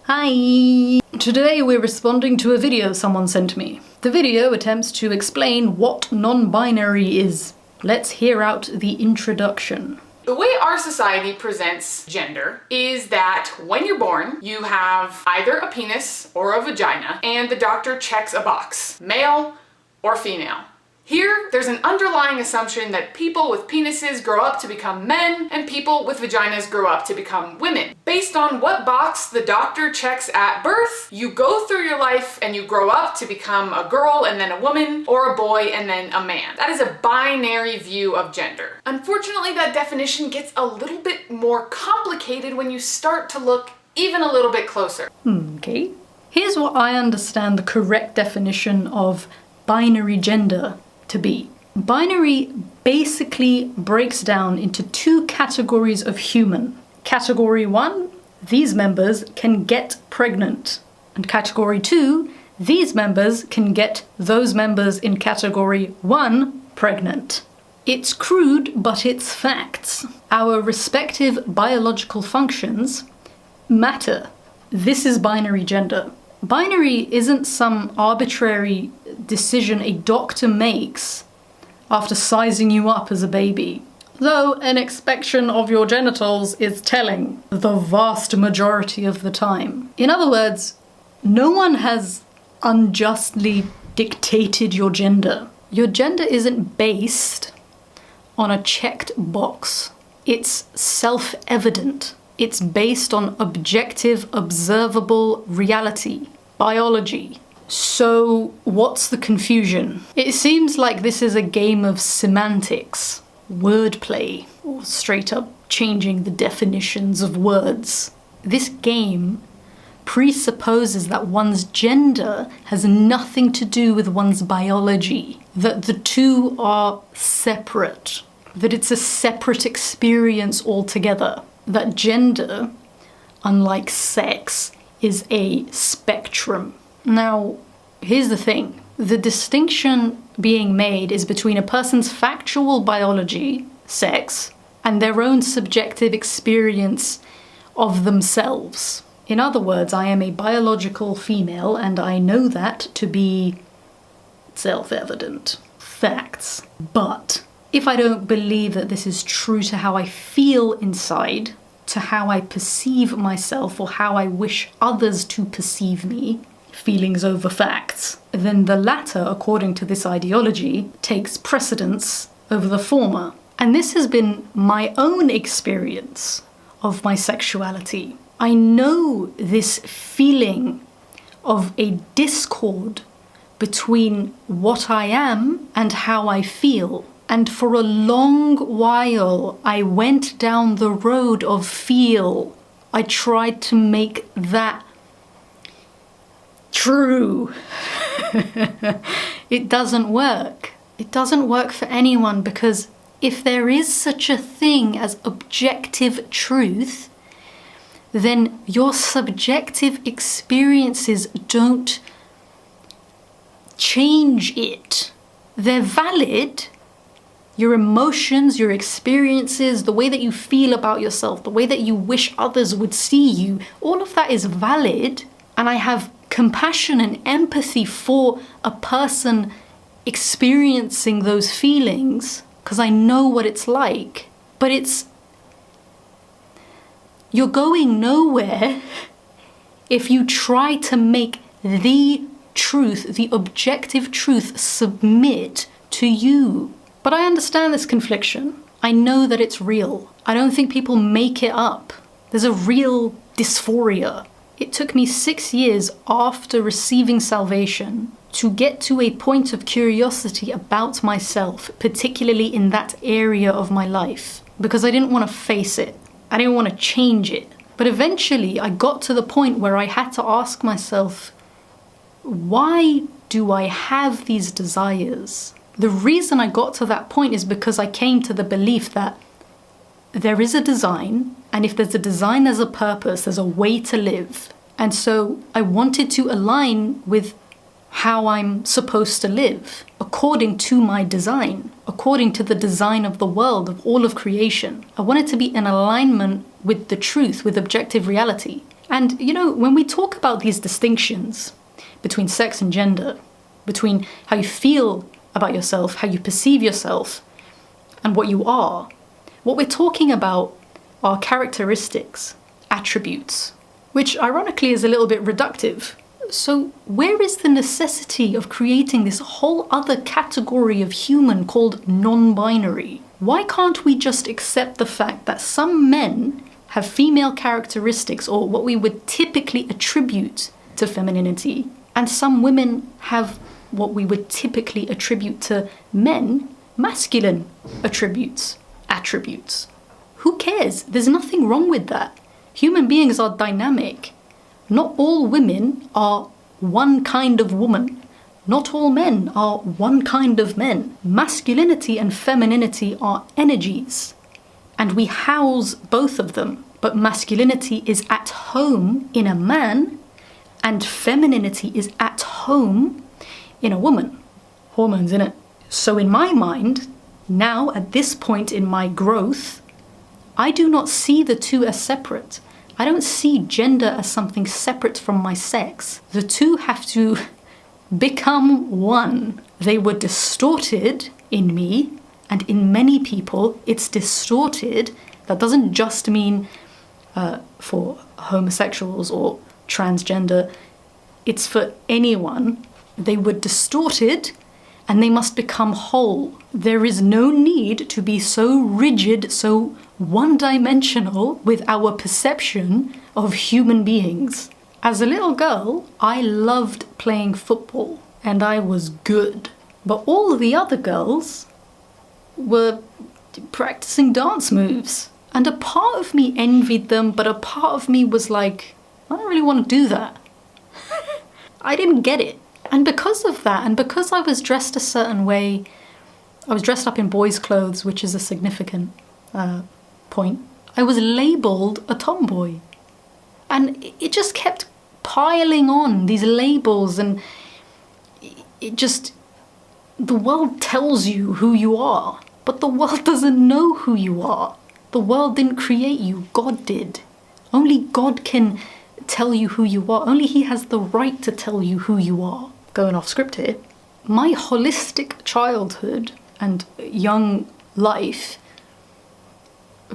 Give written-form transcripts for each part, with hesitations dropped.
Hi! Today we're responding to a video someone sent me. The video attempts to explain what non-binary is. Let's hear out the introduction. The way our society presents gender is that when you're born, you have either a penis or a vagina, and the doctor checks a box, male or female. Here, there's an underlying assumption that people with penises grow up to become men and people with vaginas grow up to become women. Based on what box the doctor checks at birth, you go through your life and you grow up to become a girl and then a woman, or a boy and then a man. That is a binary view of gender. Unfortunately, that definition gets a little bit more complicated when you start to look even a little bit closer. Okay. Here's what I understand the correct definition of binary gender to be. Binary basically breaks down into two categories of human. Category 1, these members can get pregnant. And category 2, these members can get those members in category 1 pregnant. It's crude, but it's facts. Our respective biological functions matter. This is binary gender. Binary isn't some arbitrary decision a doctor makes after sizing you up as a baby. Though an inspection of your genitals is telling the vast majority of the time. In other words, no one has unjustly dictated your gender. Your gender isn't based on a checked box. It's self-evident. It's based on objective, observable reality, biology. So what's the confusion? It seems like this is a game of semantics, wordplay, or straight up changing the definitions of words. This game presupposes that one's gender has nothing to do with one's biology, that the two are separate, that it's a separate experience altogether. That gender, unlike sex, is a spectrum. Now, here's the thing. The distinction being made is between a person's factual biology, sex, and their own subjective experience of themselves. In other words, I am a biological female, and I know that to be self-evident. Facts. But if I don't believe that this is true to how I feel inside, to how I perceive myself or how I wish others to perceive me, feelings over facts, then the latter, according to this ideology, takes precedence over the former. And this has been my own experience of my sexuality. I know this feeling of a discord between what I am and how I feel. And for a long while, I went down the road of feel. I tried to make that true. It doesn't work. It doesn't work for anyone, because if there is such a thing as objective truth, then your subjective experiences don't change it. They're valid. Your emotions, your experiences, the way that you feel about yourself, the way that you wish others would see you, all of that is valid. And I have compassion and empathy for a person experiencing those feelings, because I know what it's like. But you're going nowhere if you try to make the truth, the objective truth, submit to you. But I understand this confliction. I know that it's real. I don't think people make it up. There's a real dysphoria. It took me 6 years after receiving salvation to get to a point of curiosity about myself, particularly in that area of my life, because I didn't want to face it. I didn't want to change it. But eventually I got to the point where I had to ask myself, why do I have these desires? The reason I got to that point is because I came to the belief that there is a design, and if there's a design, there's a purpose, there's a way to live. And so I wanted to align with how I'm supposed to live, according to my design, according to the design of the world, of all of creation. I wanted to be in alignment with the truth, with objective reality. And, when we talk about these distinctions between sex and gender, between how you feel about yourself, how you perceive yourself, and what you are, what we're talking about are characteristics, attributes, which ironically is a little bit reductive. So where is the necessity of creating this whole other category of human called non-binary? Why can't we just accept the fact that some men have female characteristics, or what we would typically attribute to femininity, and some women have what we would typically attribute to men, masculine attributes? Who cares? There's nothing wrong with that. Human beings are dynamic. Not all women are one kind of woman. Not all men are one kind of men. Masculinity and femininity are energies, and we house both of them. But masculinity is at home in a man, and femininity is at home in a woman. Hormones, innit? So in my mind, now at this point in my growth, I do not see the two as separate. I don't see gender as something separate from my sex. The two have to become one. They were distorted in me, and in many people it's distorted. That doesn't just mean for homosexuals or transgender. It's for anyone. They were distorted and they must become whole. There is no need to be so rigid, so one-dimensional with our perception of human beings. As a little girl, I loved playing football and I was good. But all the other girls were practicing dance moves. And a part of me envied them, but a part of me was like, I don't really want to do that. I didn't get it. And because of that, and because I was dressed a certain way, I was dressed up in boys' clothes, which is a significant point, I was labelled a tomboy. And it just kept piling on, these labels, and it just, the world tells you who you are, but the world doesn't know who you are. The world didn't create you, God did. Only God can tell you who you are. Only He has the right to tell you who you are. Going off script here. My holistic childhood and young life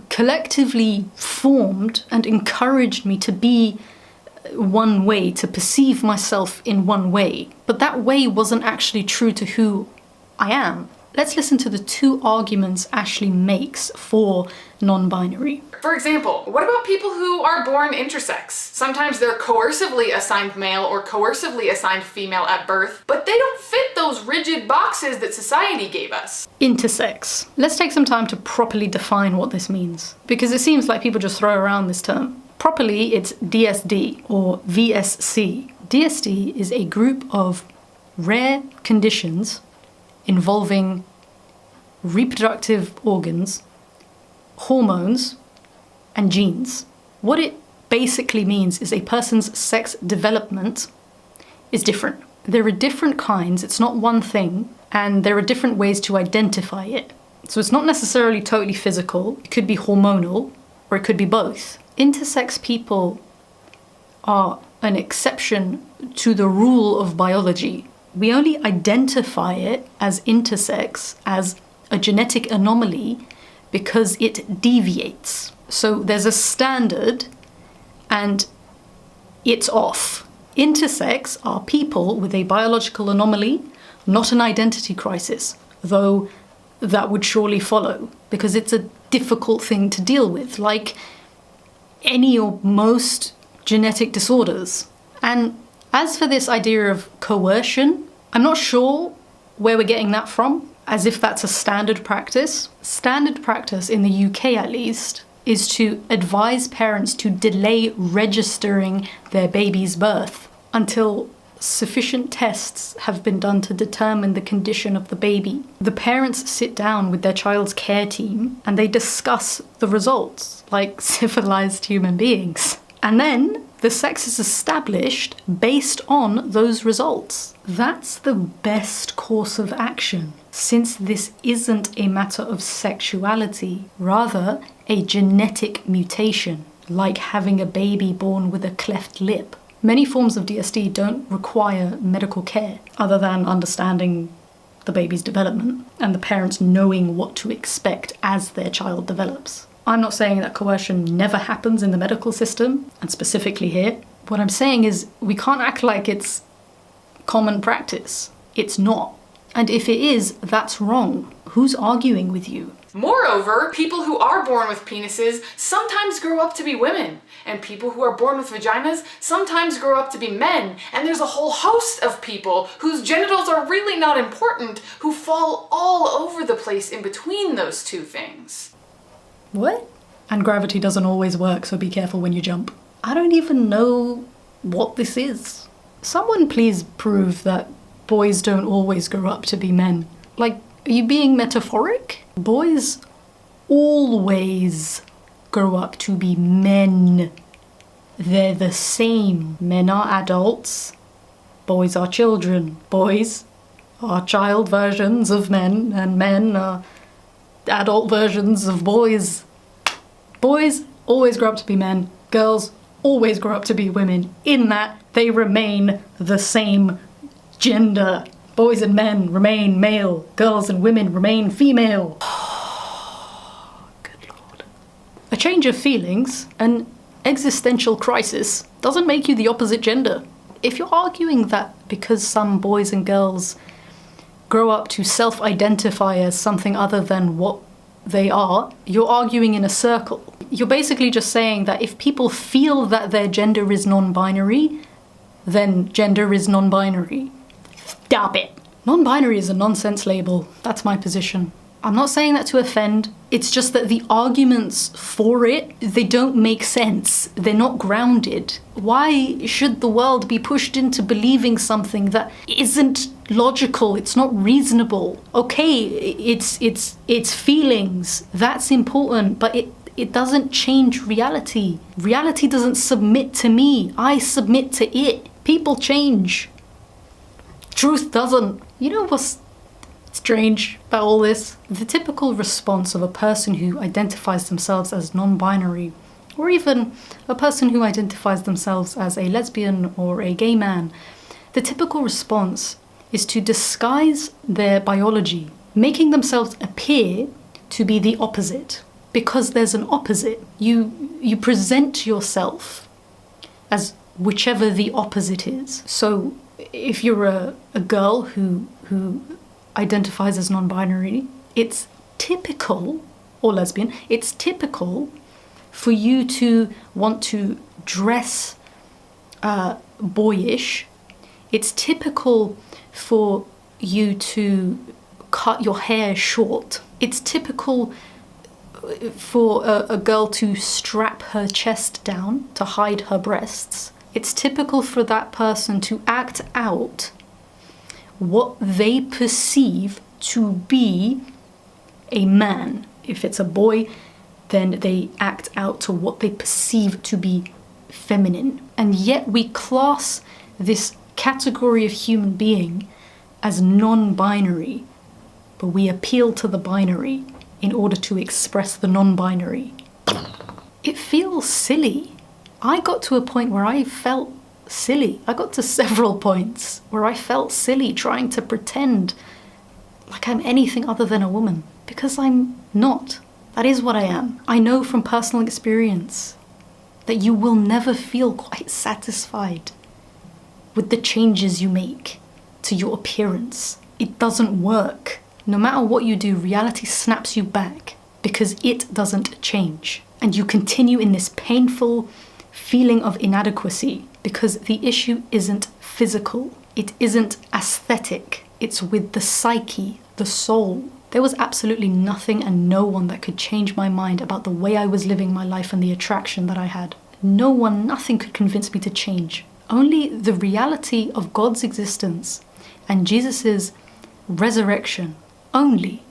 collectively formed and encouraged me to be one way, to perceive myself in one way. But that way wasn't actually true to who I am. Let's listen to the two arguments Ashley makes for non-binary. For example, what about people who are born intersex? Sometimes they're coercively assigned male or coercively assigned female at birth, but they don't fit those rigid boxes that society gave us. Intersex. Let's take some time to properly define what this means, because it seems like people just throw around this term. Properly, it's DSD or VSC. DSD is a group of rare conditions involving reproductive organs, hormones, and genes. What it basically means is a person's sex development is different. There are different kinds, it's not one thing, and there are different ways to identify it. So it's not necessarily totally physical, it could be hormonal, or it could be both. Intersex people are an exception to the rule of biology. We only identify it as intersex, as a genetic anomaly, because it deviates. So there's a standard and it's off. Intersex are people with a biological anomaly, not an identity crisis, though that would surely follow, because it's a difficult thing to deal with, like any or most genetic disorders. And as for this idea of coercion, I'm not sure where we're getting that from, as if that's a standard practice. Standard practice, in the UK at least, is to advise parents to delay registering their baby's birth until sufficient tests have been done to determine the condition of the baby. The parents sit down with their child's care team and they discuss the results like civilized human beings. And then the sex is established based on those results. That's the best course of action, since this isn't a matter of sexuality, rather a genetic mutation. like having a baby born with a cleft lip. Many forms of DSD don't require medical care other than understanding the baby's development and the parents knowing what to expect as their child develops. I'm not saying that coercion never happens in the medical system, and specifically here. What I'm saying is we can't act like it's common practice. It's not. And if it is, that's wrong. Who's arguing with you? Moreover, people who are born with penises sometimes grow up to be women, and people who are born with vaginas sometimes grow up to be men, and there's a whole host of people whose genitals are really not important who fall all over the place in between those two things. What? And gravity doesn't always work, so be careful when you jump. I don't even know what this is. Someone please prove that boys don't always grow up to be men. Like, are you being metaphoric? Boys always grow up to be men. They're the same. Men are adults. Boys are children. Boys are child versions of men, and men are adult versions of boys. Boys always grow up to be men. Girls always grow up to be women. In that, they remain the same gender. Boys and men remain male. Girls and women remain female. Good Lord. A change of feelings, an existential crisis, doesn't make you the opposite gender. If you're arguing that because some boys and girls grow up to self-identify as something other than what they are, you're arguing in a circle. You're basically just saying that if people feel that their gender is non-binary, then gender is non-binary. Stop it. Non-binary is a nonsense label. That's my position. I'm not saying that to offend. It's just that the arguments for it, they don't make sense. They're not grounded. Why should the world be pushed into believing something that isn't logical? It's not reasonable. Okay, it's feelings. That's important, but it doesn't change reality. Reality doesn't submit to me. I submit to it. People change. Truth doesn't. You know what's strange about all this? The typical response of a person who identifies themselves as non-binary, or even a person who identifies themselves as a lesbian or a gay man, the typical response is to disguise their biology, making themselves appear to be the opposite. Because there's an opposite. You present yourself as whichever the opposite is. So if you're a girl who identifies as non-binary, it's typical, or lesbian, it's typical for you to want to dress boyish. It's typical for you to cut your hair short. It's typical for a girl to strap her chest down to hide her breasts. It's typical for that person to act out what they perceive to be a man. If it's a boy, then they act out to what they perceive to be feminine. And yet we class this category of human being as non-binary, but we appeal to the binary in order to express the non-binary. It feels silly. I got to a point where I felt silly. I got to several points where I felt silly trying to pretend like I'm anything other than a woman, because I'm not. That is what I am. I know from personal experience that you will never feel quite satisfied with the changes you make to your appearance. It doesn't work. No matter what you do, reality snaps you back because it doesn't change. And you continue in this painful feeling of inadequacy because the issue isn't physical. It isn't aesthetic. It's with the psyche, the soul. There was absolutely nothing and no one that could change my mind about the way I was living my life and the attraction that I had. No one, nothing could convince me to change. Only the reality of God's existence and Jesus's resurrection. Only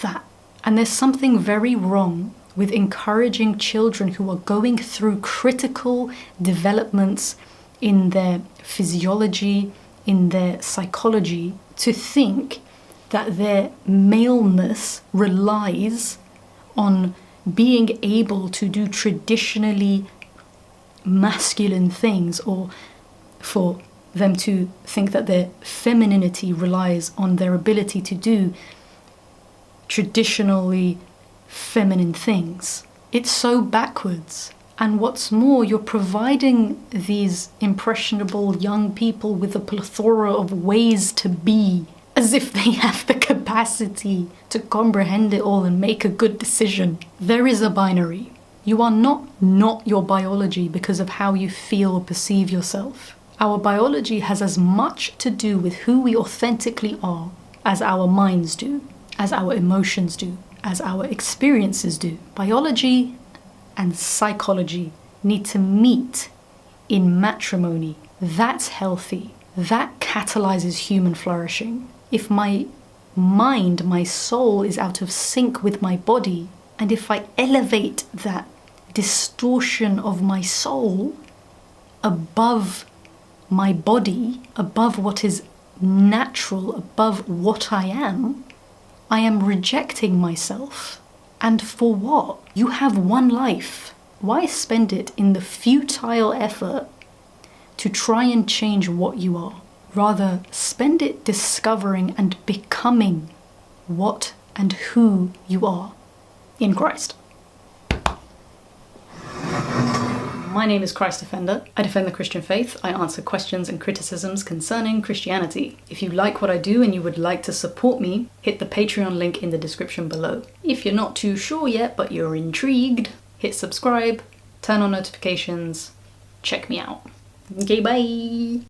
that. And there's something very wrong with encouraging children who are going through critical developments in their physiology, in their psychology, to think that their maleness relies on being able to do traditionally masculine things, or for them to think that their femininity relies on their ability to do traditionally feminine things. It's so backwards. And what's more, you're providing these impressionable young people with a plethora of ways to be, as if they have the capacity to comprehend it all and make a good decision. There is a binary. You are not your biology because of how you feel or perceive yourself. Our biology has as much to do with who we authentically are as our minds do, as our emotions do, as our experiences do. Biology and psychology need to meet in matrimony. That's healthy. That catalyzes human flourishing. If my mind, my soul is out of sync with my body, and if I elevate that distortion of my soul above my body, above what is natural, above what I am rejecting myself. And for what? You have one life. Why spend it in the futile effort to try and change what you are? Rather, spend it discovering and becoming what and who you are in Christ. My name is Christ Defender. I defend the Christian faith. I answer questions and criticisms concerning Christianity. If you like what I do and you would like to support me, hit the Patreon link in the description below. If you're not too sure yet, but you're intrigued, hit subscribe, turn on notifications, check me out. Okay, bye!